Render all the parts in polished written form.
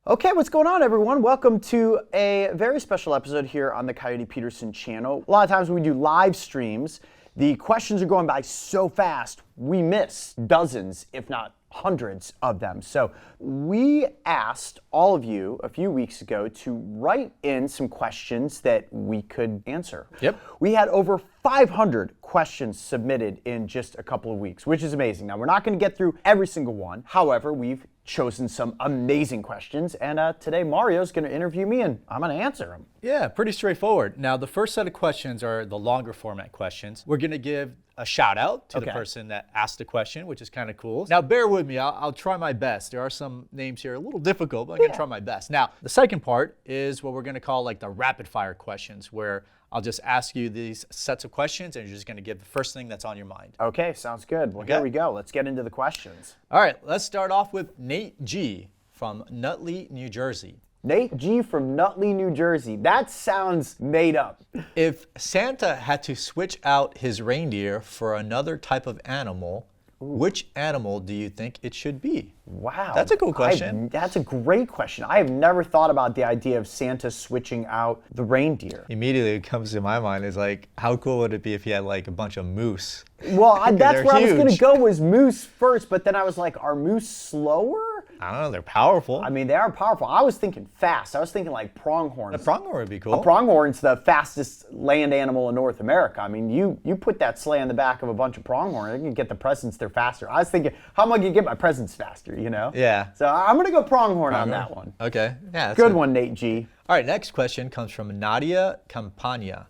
Okay, what's going on, everyone? Welcome to a very special episode here on the Coyote Peterson channel. A lot of times when we do live streams, the questions are going by so fast, we miss dozens, if not hundreds of them. So we asked all of you a few weeks ago to write in some questions that we could answer. Yep. We had over 500 questions submitted in just a couple of weeks, which is amazing. Now, we're not going to get through every single one. However, we've chosen some amazing questions, and today Mario's going to interview me, and I'm going to answer them. Yeah, pretty straightforward. Now, the first set of questions are the longer format questions. We're going to give a shout out to the person that asked the question, which is kind of cool. Now, bear with me. I'll try my best. There are some names here a little difficult, but I'm going to try my best. Now, the second part is what we're going to call like the rapid fire questions, where I'll just ask you these sets of questions, and you're just going to give the first thing that's on your mind. Okay, sounds good. Well, here we go. Let's get into the questions. All right, let's start off with Nate G. from Nutley, New Jersey. Nate G. from Nutley, New Jersey. That sounds made up. If Santa had to switch out his reindeer for another type of animal, which animal do you think it should be? Wow. That's a cool question. That's a great question. I have never thought about the idea of Santa switching out the reindeer. Immediately what comes to my mind is like, how cool would it be if he had like a bunch of moose? Well, that's where I was going to huge. go, was moose first, but then I was like, are moose slower? I don't know, they're powerful. I mean, they are powerful. I was thinking fast. I was thinking like pronghorns. A pronghorn would be cool. A pronghorn's the fastest land animal in North America. I mean, you put that sleigh on the back of a bunch of pronghorn, you can get the presents there faster. I was thinking, how am I going to get my presents faster, you know? Yeah. So I'm going to go pronghorn on that one. Okay. Yeah. Good one, Nate G. All right, next question comes from Nadia Campagna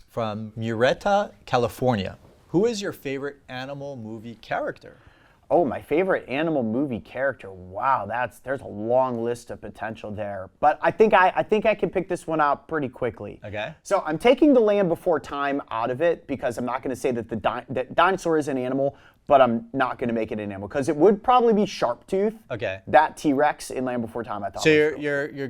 from Murrieta, California. Who is your favorite animal movie character? Oh, my favorite animal movie character. Wow, there's a long list of potential there. But I think I can pick this one out pretty quickly. Okay. So I'm taking the Land Before Time out of it because I'm not going to say that that dinosaur is an animal, but I'm not going to make it an animal because it would probably be Sharptooth. Okay. That T-Rex in Land Before Time, I thought. So you're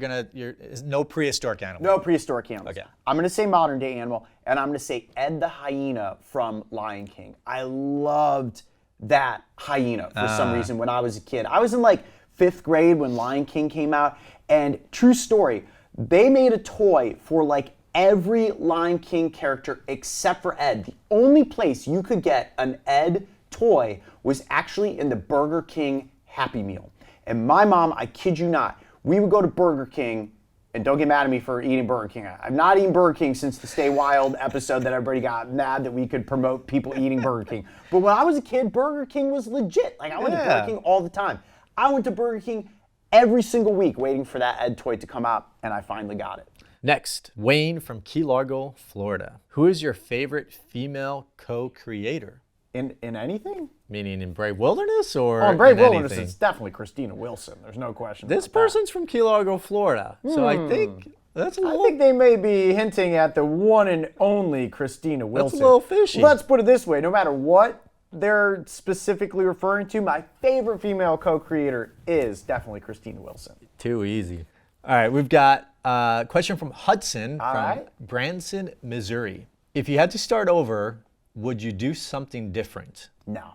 no prehistoric animal. No prehistoric animals. Okay. I'm going to say modern day animal, and I'm going to say Ed the hyena from Lion King. I loved that hyena for some reason when I was a kid. I was in like 5th grade when Lion King came out, and true story, they made a toy for like every Lion King character except for Ed. The only place you could get an Ed toy was actually in the Burger King Happy Meal. And my mom, I kid you not, we would go to Burger King. And don't get mad at me for eating Burger King. I've not eaten Burger King since the Stay Wild episode that everybody got mad that we could promote people eating Burger King. But when I was a kid, Burger King was legit. Like, I went to Burger King all the time. I went to Burger King every single week waiting for that Ed toy to come out, and I finally got it. Next, Wayne from Key Largo, Florida. Who is your favorite female co-creator? In anything? Meaning in Brave Wilderness or Oh, in Brave in Wilderness, anything? it's definitely Christina Wilson. There's no question This about that. person's from Key Largo, Florida. So I think that's a little... I think they may be hinting at the one and only Christina Wilson. That's a little fishy. Let's put it this way. No matter what they're specifically referring to, my favorite female co-creator is definitely Christina Wilson. Too easy. All right, we've got a question from Hudson All from right. Branson, Missouri. If you had to start over, would you do something different? No.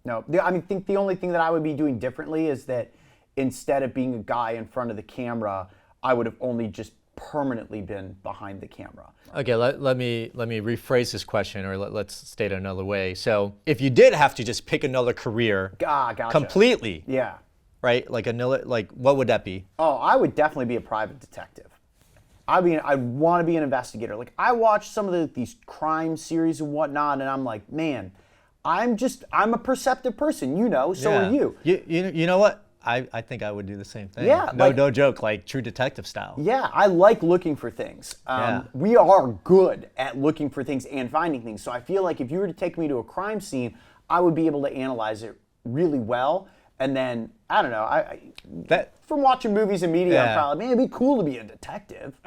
No. I think the only thing that I would be doing differently is that instead of being a guy in front of the camera, I would have only just permanently been behind the camera. Okay, let me rephrase this question, or let's state it another way. So if you did have to just pick another career Gotcha. completely, Yeah. right? Like what would that be? Oh, I would definitely be a private detective. I'd want to be an investigator. Like, I watch some of these crime series and whatnot, and I'm like, man, I'm a perceptive person, so are you. You know what? I think I would do the same thing. Yeah, No joke, like True Detective style. Yeah, I like looking for things. We are good at looking for things and finding things. So I feel like if you were to take me to a crime scene, I would be able to analyze it really well. And then, I don't know, from watching movies and media, I'm probably, man, it'd be cool to be a detective.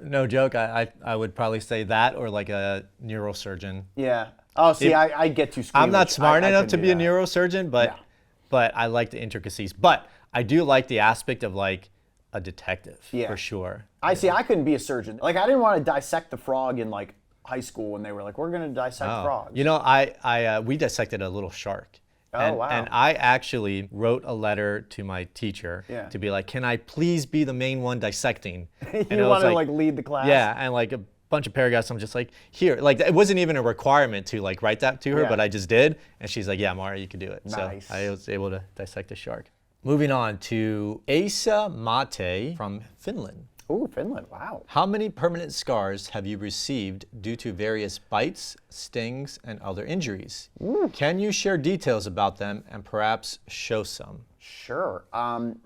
No joke, I would probably say that, or like a neurosurgeon. Yeah. Oh, see, I get too squeamish. I'm not smart enough to be a that. neurosurgeon, but I like the intricacies. But I do like the aspect of like a detective, for sure. I couldn't be a surgeon. Like, I didn't want to dissect the frog in like high school when they were like, we're going to dissect frogs. You know, we dissected a little shark. And, wow. and I actually wrote a letter to my teacher to be like, can I please be the main one dissecting? And You want to like lead the class? Yeah, and like a bunch of paragraphs, I'm just like, here. Like, it wasn't even a requirement to like write that to her, but I just did. And she's like, yeah, Mara, you could do it. Nice. So I was able to dissect a shark. Moving on to Asa Mate from Finland. Ooh, Finland, wow. How many permanent scars have you received due to various bites, stings, and other injuries? Can you share details about them and perhaps show some? Sure.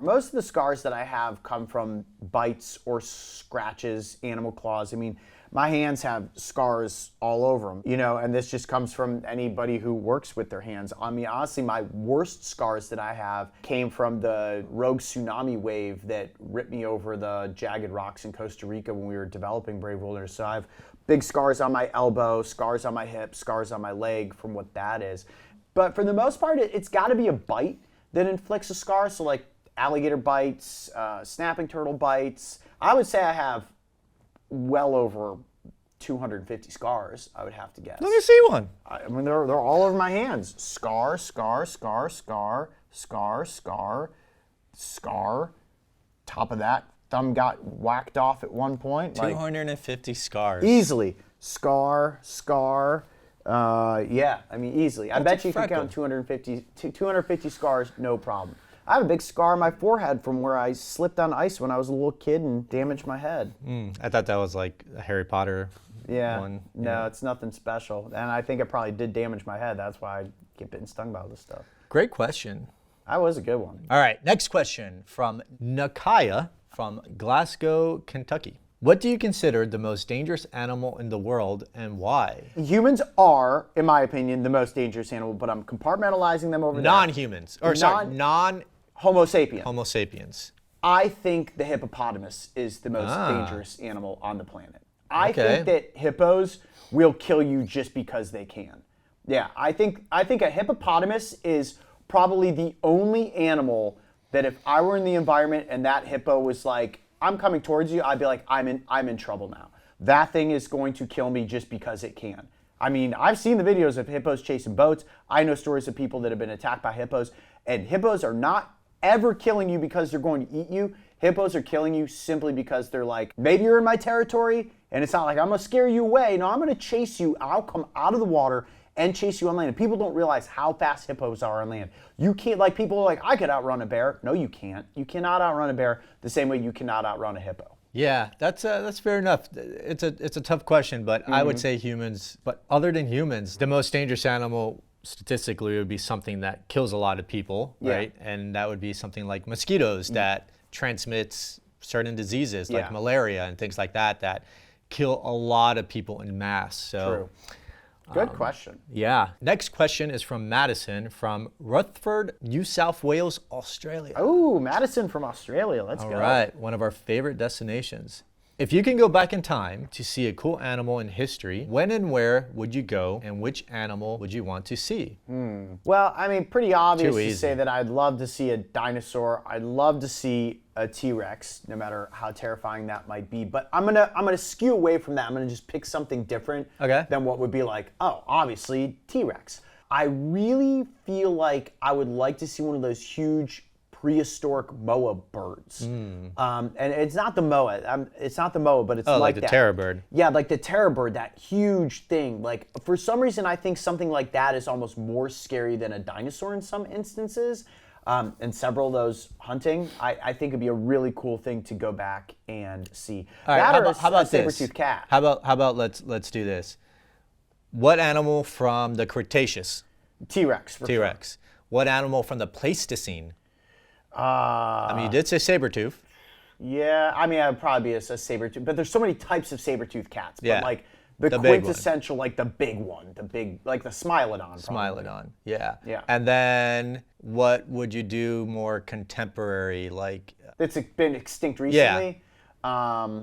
Most of the scars that I have come from bites or scratches, animal claws. I mean, my hands have scars all over them, you know, and this just comes from anybody who works with their hands. I mean, honestly, my worst scars that I have came from the rogue tsunami wave that ripped me over the jagged rocks in Costa Rica when we were developing Brave Wilderness. So I have big scars on my elbow, scars on my hip, scars on my leg from what that is. But for the most part, it's got to be a bite that inflicts a scar. So like alligator bites, snapping turtle bites. I would say I have well over 250 scars, I would have to guess. Let me see one. I mean, they're all over my hands. Scar, scar, scar, scar, scar, scar, scar. Top of that, thumb got whacked off at one point. 250 scars. Easily. Scar, scar. Yeah, I mean, easily. I bet you could count 250 scars, no problem. I have a big scar on my forehead from where I slipped on ice when I was a little kid and damaged my head. I thought that was like a Harry Potter one. No, it's nothing special. And I think it probably did damage my head. That's why I get bit and stung by all this stuff. Great question. That was a good one. All right, next question from Nakaya from Glasgow, Kentucky. What do you consider the most dangerous animal in the world and why? Humans are, in my opinion, the most dangerous animal, but I'm compartmentalizing them over Non-humans. Homo sapien. Homo sapiens. I think the hippopotamus is the most dangerous animal on the planet. I think that hippos will kill you just because they can. Yeah, I think a hippopotamus is probably the only animal that if I were in the environment and that hippo was like, I'm coming towards you, I'd be like, I'm in trouble now. That thing is going to kill me just because it can. I mean, I've seen the videos of hippos chasing boats. I know stories of people that have been attacked by hippos, and hippos are not ever killing you because they're going to eat you. Hippos are killing you simply because they're like, maybe you're in my territory, and it's not like I'm gonna scare you away. No, I'm gonna chase you. I'll come out of the water and chase you on land. And people don't realize how fast hippos are on land. You can't, like, people are like, I could outrun a bear. No, you can't. You cannot outrun a bear the same way you cannot outrun a hippo. Yeah, that's fair enough. It's a tough question, but I would say humans. But other than humans, the most dangerous animal statistically would be something that kills a lot of people, right? And that would be something like mosquitoes that transmits certain diseases like malaria and things like that that kill a lot of people in mass. So. True. Good question. Yeah. Next question is from Madison from Rutherford, New South Wales, Australia. Oh, Madison from Australia. Let's go. All right. One of our favorite destinations. If you can go back in time to see a cool animal in history, when and where would you go, and which animal would you want to see? Well, I mean, pretty obvious to say that I'd love to see a dinosaur. I'd love to see a T-Rex, no matter how terrifying that might be. But I'm gonna skew away from that. I'm gonna just pick something different than what would be like, oh, obviously T-Rex. I really feel like I would like to see one of those huge prehistoric moa birds. And it's not the moa. But it's like the terror bird. Yeah, like the terror bird, that huge thing. Like, for some reason, I think something like that is almost more scary than a dinosaur in some instances. And several of those hunting, I think it'd be a really cool thing to go back and see. All right, how about a saber-toothed cat? How about let's do this. What animal from the Cretaceous? T-Rex. T-Rex. What animal from the Pleistocene? I mean, you did say saber-tooth. Yeah, I mean, I'd probably be a saber-tooth, but there's so many types of saber-toothed cats. But like the quintessential, like the big one, like the Smilodon. Smilodon, yeah. Yeah. And then what would you do more contemporary, like? It's been extinct recently. Yeah.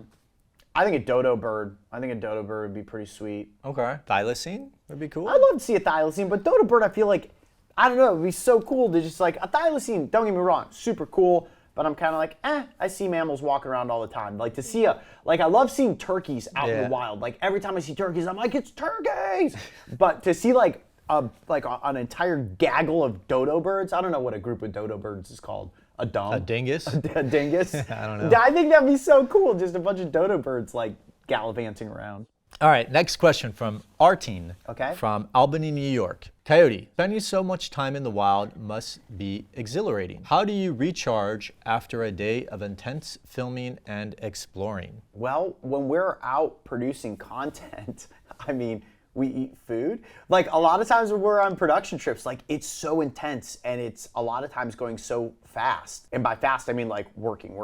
I think a dodo bird. Would be pretty sweet. Okay. Thylacine would be cool. I'd love to see a thylacine, but dodo bird, I feel like, I don't know, it'd be so cool to just like, a thylacine, don't get me wrong, super cool, but I'm kind of like, I see mammals walking around all the time. Like to see I love seeing turkeys out in the wild. Like every time I see turkeys, I'm like, it's turkeys! But to see like an entire gaggle of dodo birds. I don't know what a group of dodo birds is called. A dingus? A dingus? I don't know. I think that'd be so cool. Just a bunch of dodo birds like gallivanting around. All right, next question from Artine. Okay. From Albany, New York. Coyote, spending so much time in the wild must be exhilarating. How do you recharge after a day of intense filming and exploring? Well, when we're out producing content, I mean, we eat food. Like a lot of times when we're on production trips, like it's so intense and it's a lot of times going so fast. And by fast, I mean like working.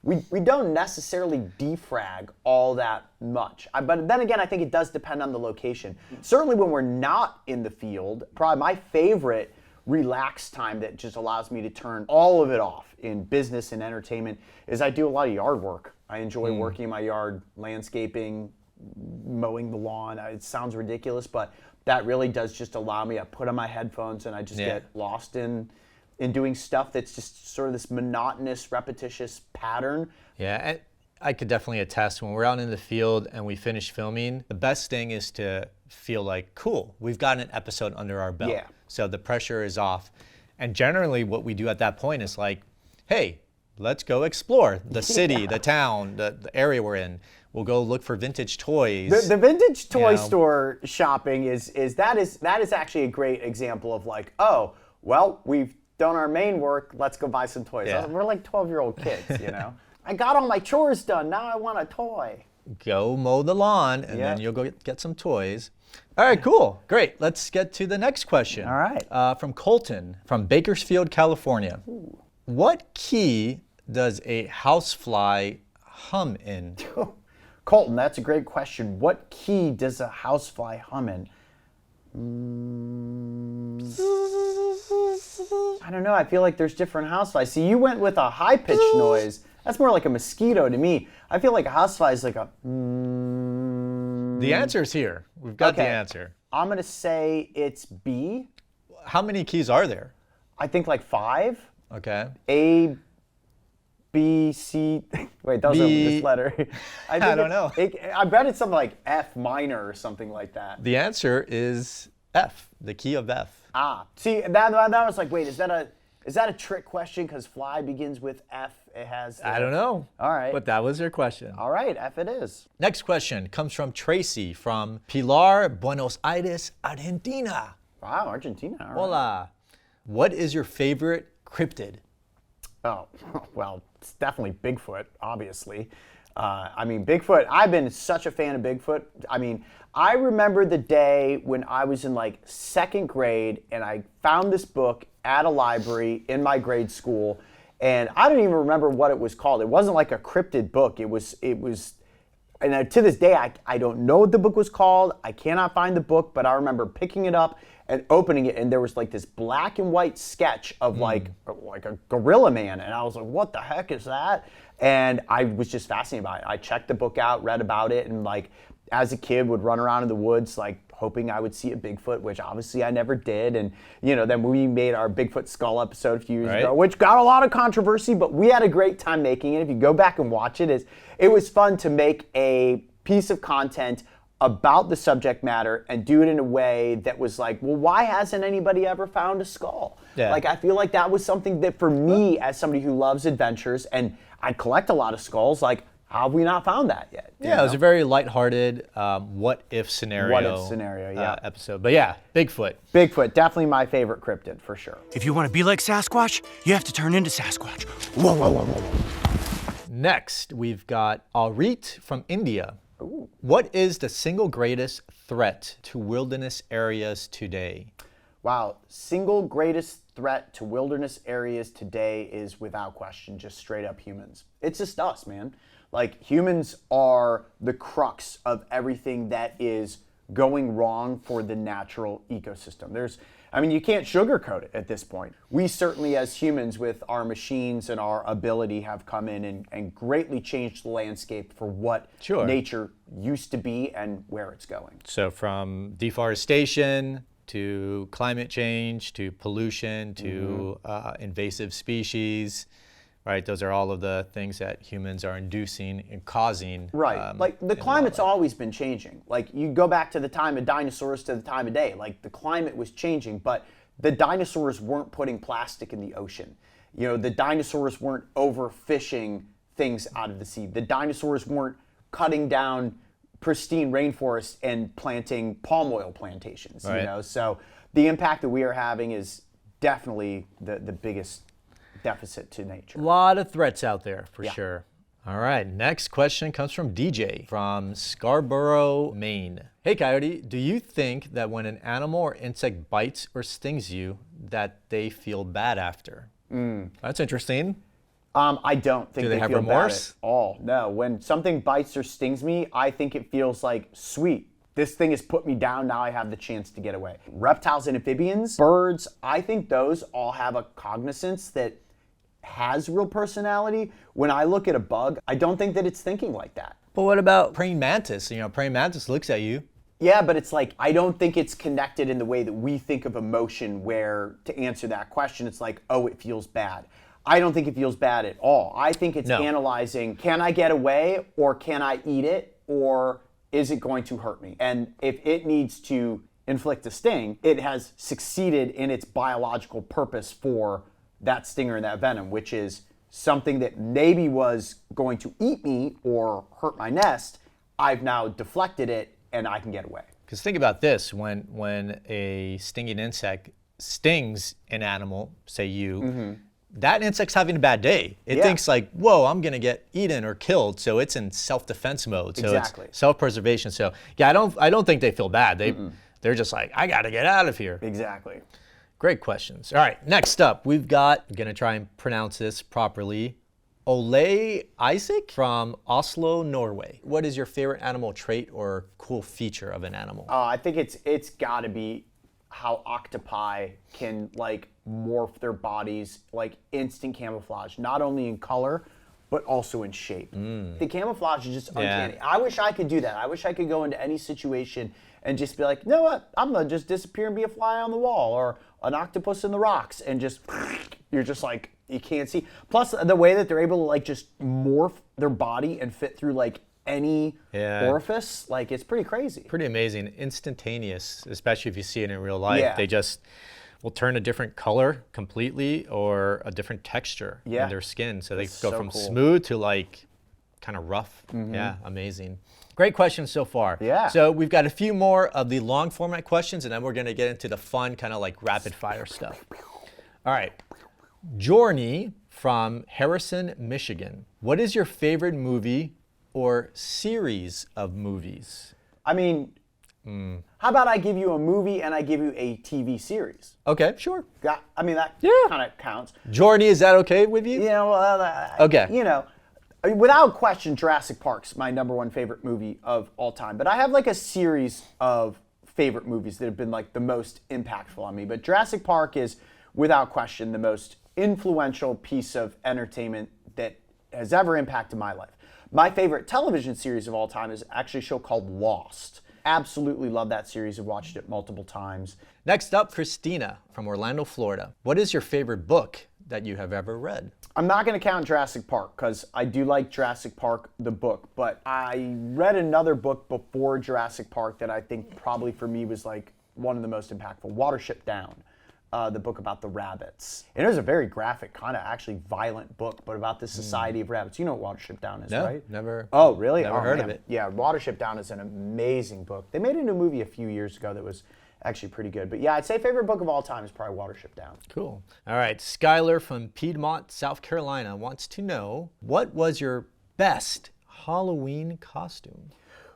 We don't necessarily defrag all that much. But then again, I think it does depend on the location. Certainly when we're not in the field, probably my favorite relaxed time that just allows me to turn all of it off in business and entertainment is I do a lot of yard work. I enjoy working in my yard, landscaping, mowing the lawn. It sounds ridiculous, but that really does just allow me. I put on my headphones and I just get lost in doing stuff that's just sort of this monotonous, repetitious pattern. Yeah, I could definitely attest when we're out in the field and we finish filming, the best thing is to feel like, cool, we've got an episode under our belt. Yeah. So the pressure is off. And generally what we do at that point is like, hey, let's go explore the city, the town, the area we're in. We'll go look for vintage toys. The vintage toy store shopping is actually a great example of like, oh, well, we've done our main work, let's go buy some toys. Yeah. We're like 12-year-old kids, you know? I got all my chores done, now I want a toy. Go mow the lawn and then you'll go get some toys. All right, cool, great. Let's get to the next question. All right. From Colton, from Bakersfield, California. Ooh. What key does a housefly hum in? Colton, that's a great question. What key does a housefly hum in? I don't know. I feel like there's different houseflies. See, you went with a high-pitched noise. That's more like a mosquito to me. I feel like a housefly is like a... The answer's here. We've got the answer. I'm going to say it's B. How many keys are there? I think like 5. Okay. A, B, C. Wait, that was this letter. I don't know. I bet it's something like F minor or something like that. The answer is F, the key of F. Ah, see, that was like, wait, is that a trick question? Because fly begins with F. It has. I don't know. All right. But that was your question. All right, F it is. Next question comes from Tracy from Pilar, Buenos Aires, Argentina. Wow, Argentina. All right. Hola. What is your favorite cryptid? Oh, well, it's definitely Bigfoot, obviously. I mean, Bigfoot, I've been such a fan of Bigfoot. I mean, I remember the day when I was in like 2nd grade and I found this book at a library in my grade school, and I don't even remember what it was called. It wasn't like a cryptid book. It was, and to this day, I don't know what the book was called. I cannot find the book, but I remember picking it up and opening it, and there was like this black and white sketch of like a gorilla man, and I was like, what the heck is that? And I was just fascinated by it. I checked the book out, read about it, and like as a kid would run around in the woods like hoping I would see a Bigfoot, which obviously I never did. And you know, then we made our Bigfoot skull episode a few years ago, which got a lot of controversy, but we had a great time making it. If you go back and watch it, it was fun to make a piece of content about the subject matter and do it in a way that was like, well, why hasn't anybody ever found a skull? Yeah. Like, I feel like that was something that for me, as somebody who loves adventures, and I collect a lot of skulls, like, how have we not found that yet? Yeah, it was a very lighthearted what if scenario, episode. But yeah, Bigfoot. Bigfoot, definitely my favorite cryptid, for sure. If you want to be like Sasquatch, you have to turn into Sasquatch. Whoa, whoa, whoa, whoa. Next, we've got Arit from India. Ooh. What is the single greatest threat to wilderness areas today? Wow, single greatest threat to wilderness areas today is without question just straight up humans. It's just us, man. Like, humans are the crux of everything that is going wrong for the natural ecosystem. You can't sugarcoat it at this point. We certainly, as humans, with our machines and our ability, have come in and greatly changed the landscape for what nature used to be and where it's going. So from deforestation to climate change to pollution to invasive species, right? Those are all of the things that humans are inducing and causing. Right. Like the climate's always been changing. Like you go back to the time of dinosaurs to the time of day. Like the climate was changing, but the dinosaurs weren't putting plastic in the ocean. You know, the dinosaurs weren't overfishing things out of the sea. The dinosaurs weren't cutting down pristine rainforests and planting palm oil plantations. Right. You know, so the impact that we are having is definitely the biggest deficit to nature. A lot of threats out there for sure. All right, next question comes from DJ from Scarborough, Maine. Hey Coyote, do you think that when an animal or insect bites or stings you that they feel bad after? That's interesting. I don't think Do they have feel remorse? bad at all. No, when something bites or stings me, I think it feels like, sweet, this thing has put me down, now I have the chance to get away. Reptiles and amphibians, birds, I think those all have a cognizance that has real personality. When I look at a bug, I don't think that it's thinking like that. But what about praying mantis? You know, praying mantis looks at you. Yeah, but it's like, I don't think it's connected in the way that we think of emotion, where to answer that question, it's like, oh, it feels bad. I don't think it feels bad at all. I think it's analyzing, can I get away, or can I eat it, or is it going to hurt me? And if it needs to inflict a sting, it has succeeded in its biological purpose for that stinger and that venom, which is something that maybe was going to eat me or hurt my nest. I've now deflected it and I can get away. Because think about this, when a stinging insect stings an animal, say you, that insect's having a bad day. It thinks like, whoa, I'm gonna get eaten or killed, so it's in self-defense mode. So it's self-preservation. So yeah, I don't think they feel bad. They're just like, I gotta get out of here. Exactly. Great questions. All right, next up, we've got, I'm gonna try and pronounce this properly, Ole Isaac from Oslo, Norway. What is your favorite animal trait or cool feature of an animal? I think it's gotta be how octopi can like morph their bodies, like instant camouflage, not only in color, but also in shape. The camouflage is just uncanny. I wish I could do that. I wish I could go into any situation and just be like, you know what, I'm gonna just disappear and be a fly on the wall, or an octopus in the rocks, and just, you're just like, you can't see. Plus the way that they're able to like just morph their body and fit through like any orifice, like it's pretty crazy. Pretty amazing, instantaneous, especially if you see it in real life. They just will turn a different color completely or a different texture in their skin. So they go from smooth to like kind of rough. Yeah, amazing. Great questions so far. Yeah. So we've got a few more of the long format questions, and then we're gonna get into the fun kind of like rapid fire stuff. All right. Jorny from Harrison, Michigan. What is your favorite movie or series of movies? I mean, how about I give you a movie and I give you a TV series? Okay, sure. I mean, that kind of counts. Jorny, is that okay with you? You know, okay. You know, without question, Jurassic Park's my #1 favorite movie of all time. But I have like a series of favorite movies that have been like the most impactful on me. But Jurassic Park is, without question, the most influential piece of entertainment that has ever impacted my life. My favorite television series of all time is actually a show called Lost. Absolutely love that series. I've watched it multiple times. Next up, Christina from Orlando, Florida. What is your favorite book that you have ever read? I'm not going to count Jurassic Park because I do like Jurassic Park, the book, but I read another book before Jurassic Park that I think probably for me was like one of the most impactful, Watership Down. The book about the rabbits. And it was a very graphic, kind of actually violent book, but about the Society of Rabbits. You know what Watership Down is, right? Never. Oh, really? Never heard of it. Yeah, Watership Down is an amazing book. They made it into a movie a few years ago that was actually pretty good. But yeah, I'd say favorite book of all time is probably Watership Down. Cool. All right, Skylar from Piedmont, South Carolina wants to know, what was your best Halloween costume?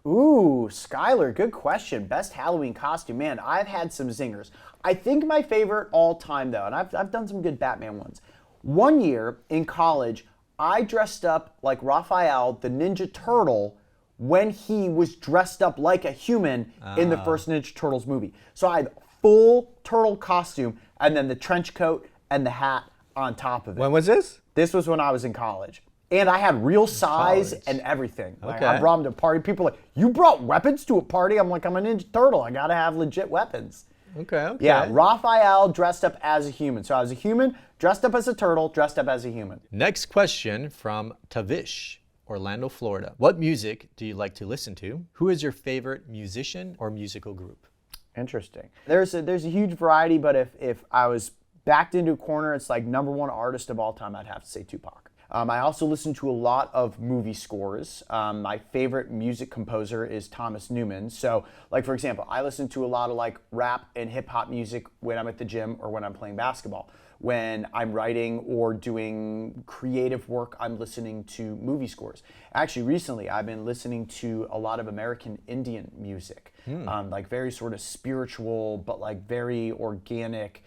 Ooh, Skylar, good question. Best Halloween costume. Man, I've had some zingers. I think my favorite all time though, and I've done some good Batman ones. One year in college, I dressed up like Raphael, the Ninja Turtle, when he was dressed up like a human in the first Ninja Turtles movie. So I had full turtle costume and then the trench coat and the hat on top of it. When was this? This was when I was in college. And I had real size and everything. Like, I brought them to a party. People are like, you brought weapons to a party? I'm like, I'm a Ninja Turtle. I gotta have legit weapons. Okay. Yeah, Raphael dressed up as a human. So I was a human, dressed up as a turtle, dressed up as a human. Next question from Tavish, Orlando, Florida. What music do you like to listen to? Who is your favorite musician or musical group? Interesting. There's a huge variety, but if I was backed into a corner, it's like #1 artist of all time, I'd have to say Tupac. I also listen to a lot of movie scores. My favorite music composer is Thomas Newman. So, like for example, I listen to a lot of like rap and hip hop music when I'm at the gym or when I'm playing basketball. When I'm writing or doing creative work, I'm listening to movie scores. Actually, recently I've been listening to a lot of American Indian music, like very sort of spiritual, but like very organic.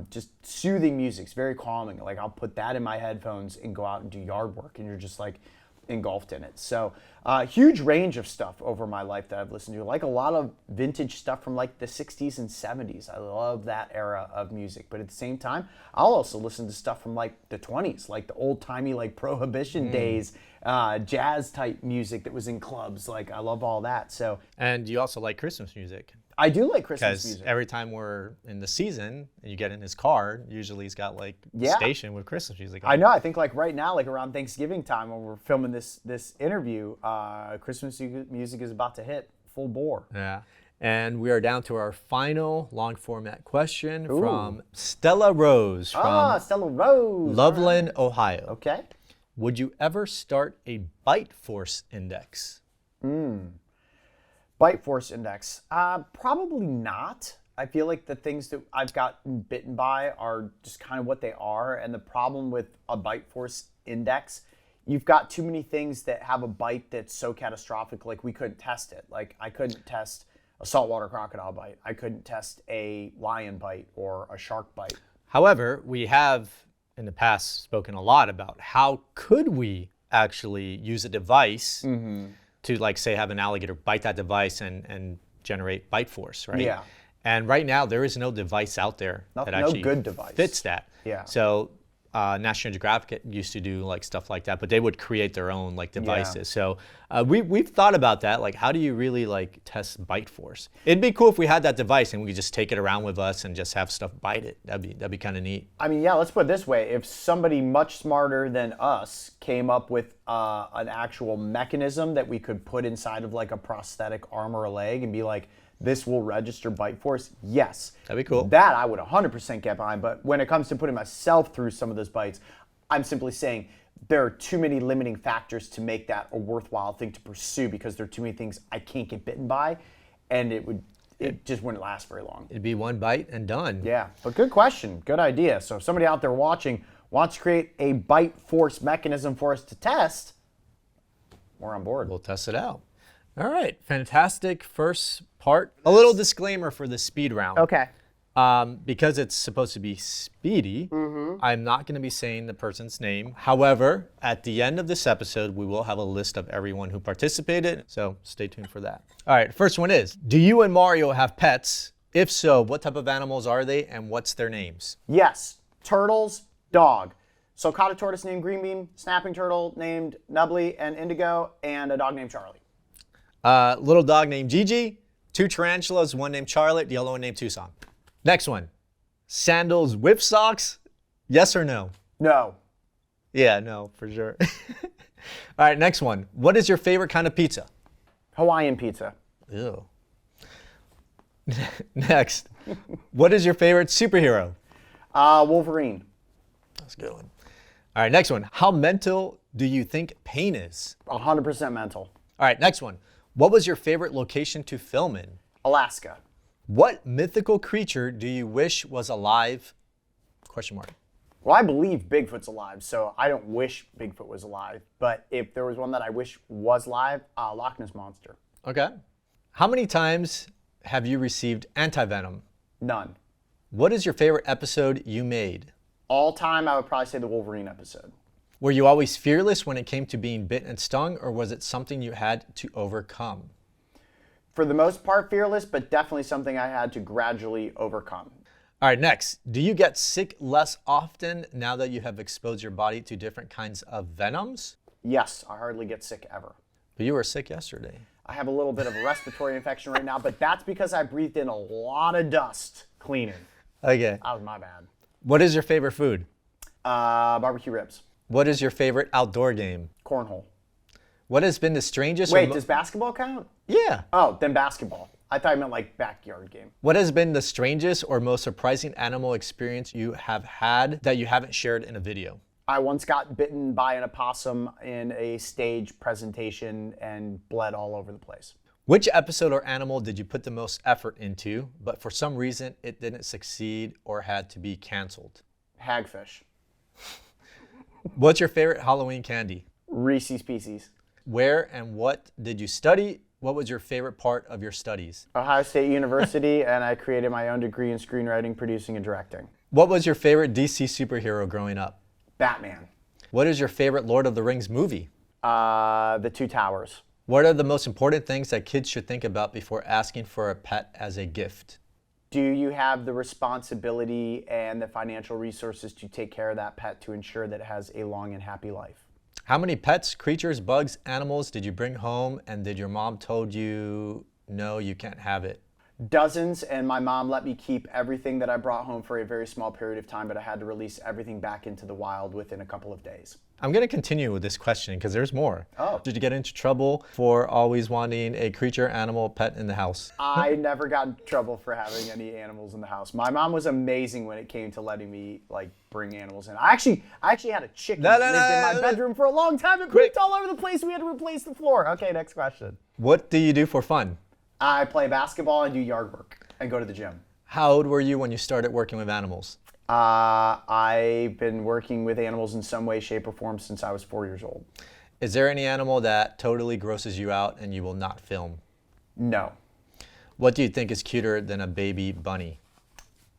Just soothing music. It's very calming. Like I'll put that in my headphones and go out and do yard work, and you're just like engulfed in it. So huge range of stuff over my life that I've listened to. Like a lot of vintage stuff from like the 60s and 70s. I love that era of music. But at the same time, I'll also listen to stuff from like the 20s, like the old timey like Prohibition days, jazz type music that was in clubs. Like I love all that. So. And you also like Christmas music. I do like Christmas music. Because every time we're in the season and you get in his car, usually he's got like a station with Christmas music on. I know. I think like right now, like around Thanksgiving time when we're filming this interview, Christmas music is about to hit full bore. Yeah. And we are down to our final long format question from Stella Rose from Stella Rose. Loveland, Ohio. Okay. Would you ever start a bite force index? Bite force index. Probably not. I feel like the things that I've gotten bitten by are just kind of what they are. And the problem with a bite force index, you've got too many things that have a bite that's so catastrophic, like we couldn't test it. Like I couldn't test a saltwater crocodile bite. I couldn't test a lion bite or a shark bite. However, we have in the past spoken a lot about how could we actually use a device to, like, say, have an alligator bite that device and generate bite force, right? Yeah. And right now, there is no device out there that actually good device. fits that. Yeah. So National Geographic used to do like stuff like that, but they would create their own like devices. Yeah. So we've thought about that. Like, how do you really like test bite force? It'd be cool if we had that device and we could just take it around with us and just have stuff bite it. That'd be kind of neat. I mean, yeah, let's put it this way. If somebody much smarter than us came up with an actual mechanism that we could put inside of like a prosthetic arm or a leg and be like, this will register bite force, yes. That'd be cool. That I would 100% get behind. But when it comes to putting myself through some of those bites, I'm simply saying there are too many limiting factors to make that a worthwhile thing to pursue because there are too many things I can't get bitten by, and it just wouldn't last very long. It'd be one bite and done. Yeah, but good question, good idea. So if somebody out there watching wants to create a bite force mechanism for us to test, we're on board. We'll test it out. All right, fantastic first part. A little disclaimer for the speed round. Okay. Because it's supposed to be speedy, I'm not going to be saying the person's name. However, at the end of this episode, we will have a list of everyone who participated, so stay tuned for that. All right, first one is, do you and Mario have pets? If so, what type of animals are they and what's their names? Yes, turtles, dog. Sulcata tortoise named Greenbeam, snapping turtle named Nubbly and Indigo, and a dog named Charlie. Little dog named Gigi, 2 tarantulas, one named Charlotte, the other one named Tucson. Next one, sandals with socks, yes or no? No. Yeah, no, for sure. All right, next one. What is your favorite kind of pizza? Hawaiian pizza. Ew. Next, what is your favorite superhero? Wolverine. That's a good one. All right, next one. How mental do you think pain is? 100% mental. All right, next one. What was your favorite location to film in? Alaska. What mythical creature do you wish was alive? Question mark. Well, I believe Bigfoot's alive, so I don't wish Bigfoot was alive. But if there was one that I wish was alive, Loch Ness Monster. Okay. How many times have you received antivenom? None. What is your favorite episode you made? All time, I would probably say the Wolverine episode. Were you always fearless when it came to being bit and stung, or was it something you had to overcome? For the most part, fearless, but definitely something I had to gradually overcome. All right, next. Do you get sick less often now that you have exposed your body to different kinds of venoms? Yes, I hardly get sick ever. But you were sick yesterday. I have a little bit of a respiratory infection right now, but that's because I breathed in a lot of dust cleaning. Okay. That was my bad. What is your favorite food? Barbecue ribs. What is your favorite outdoor game? Cornhole. What has been the strangest... Wait, does basketball count? Yeah. Oh, then basketball. I thought you meant like backyard game. What has been the strangest or most surprising animal experience you have had that you haven't shared in a video? I once got bitten by an opossum in a stage presentation and bled all over the place. Which episode or animal did you put the most effort into, but for some reason it didn't succeed or had to be canceled? Hagfish. What's your favorite Halloween candy? Reese's Pieces. Where and what did you study? What was your favorite part of your studies? Ohio State University, and I created my own degree in screenwriting, producing, and directing. What was your favorite DC superhero growing up? Batman. What is your favorite Lord of the Rings movie? The Two Towers. What are the most important things that kids should think about before asking for a pet as a gift? Do you have the responsibility and the financial resources to take care of that pet to ensure that it has a long and happy life? How many pets, creatures, bugs, animals did you bring home, and did your mom told you, no, you can't have it? Dozens, and my mom let me keep everything that I brought home for a very small period of time, but I had to release everything back into the wild within a couple of days. I'm going to continue with this question because there's more. Oh. Did you get into trouble for always wanting a creature, animal, pet in the house? I never got in trouble for having any animals in the house. My mom was amazing when it came to letting me bring animals in. I actually had a chicken that lived in my bedroom for a long time. It pooped all over the place. We had to replace the floor. Okay, next question. What do you do for fun? I play basketball and do yard work and go to the gym. How old were you when you started working with animals? I've been working with animals in some way, shape, or form since I was 4 years old. Is there any animal that totally grosses you out and you will not film? No. What do you think is cuter than a baby bunny?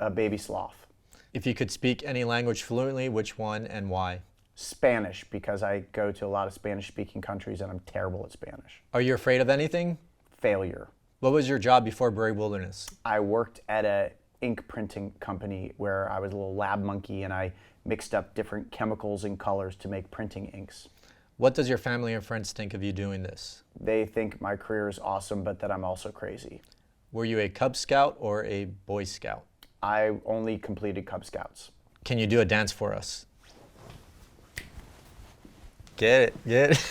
A baby sloth. If you could speak any language fluently, which one and why? Spanish, because I go to a lot of Spanish-speaking countries and I'm terrible at Spanish. Are you afraid of anything? Failure. What was your job before Buried Wilderness? I worked at a ink printing company where I was a little lab monkey and I mixed up different chemicals and colors to make printing inks. What does your family and friends think of you doing this? They think my career is awesome, but that I'm also crazy. Were you a Cub Scout or a Boy Scout? I only completed Cub Scouts. Can you do a dance for us? Get it.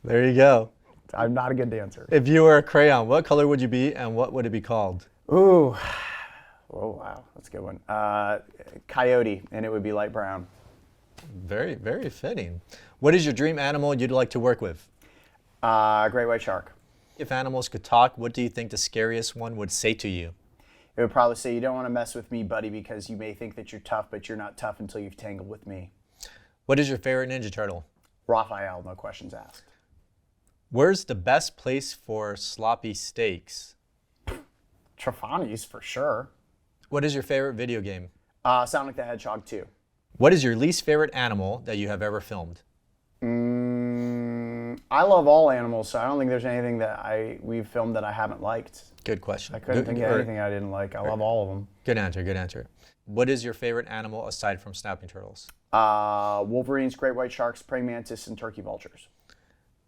There you go. I'm not a good dancer. If you were a crayon, what color would you be and what would it be called? Ooh. Oh, wow. That's a good one. Coyote, and it would be light brown. Very, very fitting. What is your dream animal you'd like to work with? Great white shark. If animals could talk, what do you think the scariest one would say to you? It would probably say, you don't want to mess with me, buddy, because you may think that you're tough, but you're not tough until you've tangled with me. What is your favorite Ninja Turtle? Raphael, no questions asked. Where's the best place for sloppy steaks? Trefani's for sure. What is your favorite video game? Sonic the Hedgehog 2. What is your least favorite animal that you have ever filmed? I love all animals, so I don't think there's anything that we've filmed that I haven't liked. Good question. I couldn't think of anything I didn't like. I love all of them. Good answer. What is your favorite animal aside from snapping turtles? Wolverines, great white sharks, praying mantis, and turkey vultures.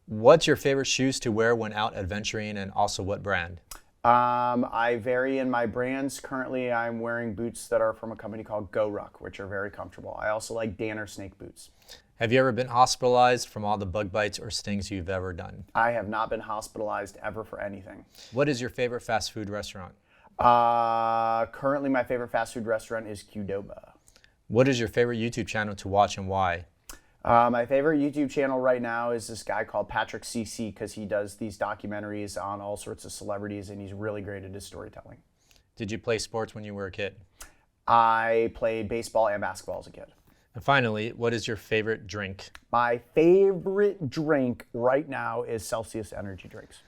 What's your favorite shoes to wear when out adventuring, and also what brand? I vary in my brands. Currently, I'm wearing boots that are from a company called Go Ruck, which are very comfortable. I also like Danner snake boots. Have you ever been hospitalized from all the bug bites or stings you've ever done? I have not been hospitalized ever for anything. What is your favorite fast food restaurant? Currently, my favorite fast food restaurant is Qdoba. What is your favorite YouTube channel to watch and why? My favorite YouTube channel right now is this guy called Patrick CC because he does these documentaries on all sorts of celebrities and he's really great at his storytelling. Did you play sports when you were a kid? I played baseball and basketball as a kid. And finally, what is your favorite drink? My favorite drink right now is Celsius energy drinks.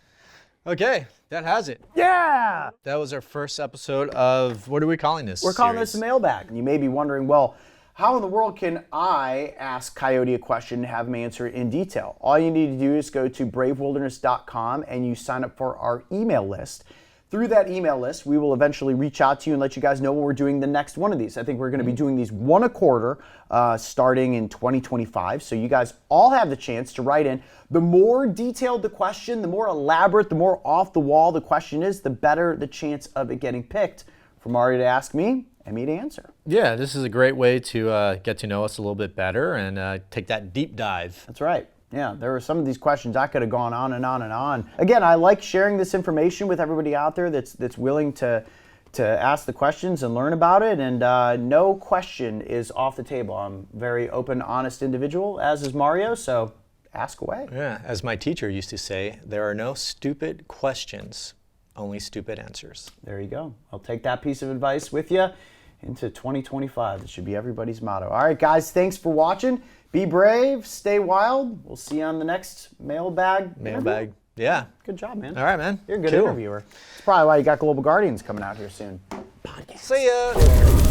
Okay, that has it. Yeah! That was our first episode of, what are we calling this? We're calling this a mailbag. You may be wondering, well, how in the world can I ask Coyote a question and have him answer it in detail? All you need to do is go to bravewilderness.com and you sign up for our email list. through that email list, we will eventually reach out to you and let you guys know when we're doing the next one of these. I think we're going to be doing these one a quarter starting in 2025. So you guys all have the chance to write in. The more detailed the question, the more elaborate, the more off the wall the question is, the better the chance of it getting picked for Mario to ask me and me to answer. Yeah, this is a great way to get to know us a little bit better and take that deep dive. That's right. Yeah, there were some of these questions I could have gone on and on and on. Again, I like sharing this information with everybody out there that's willing to ask the questions and learn about it. And no question is off the table. I'm a very open, honest individual, as is Mario. So ask away. Yeah, as my teacher used to say, there are no stupid questions, only stupid answers. There you go. I'll take that piece of advice with you into 2025. That should be everybody's motto. All right, guys, thanks for watching. Be brave, stay wild. We'll see you on the next Mailbag. Mailbag. Yeah. Good job, man. All right, man. You're a good Cool. interviewer. That's probably why you got Global Guardians coming out here soon. See ya.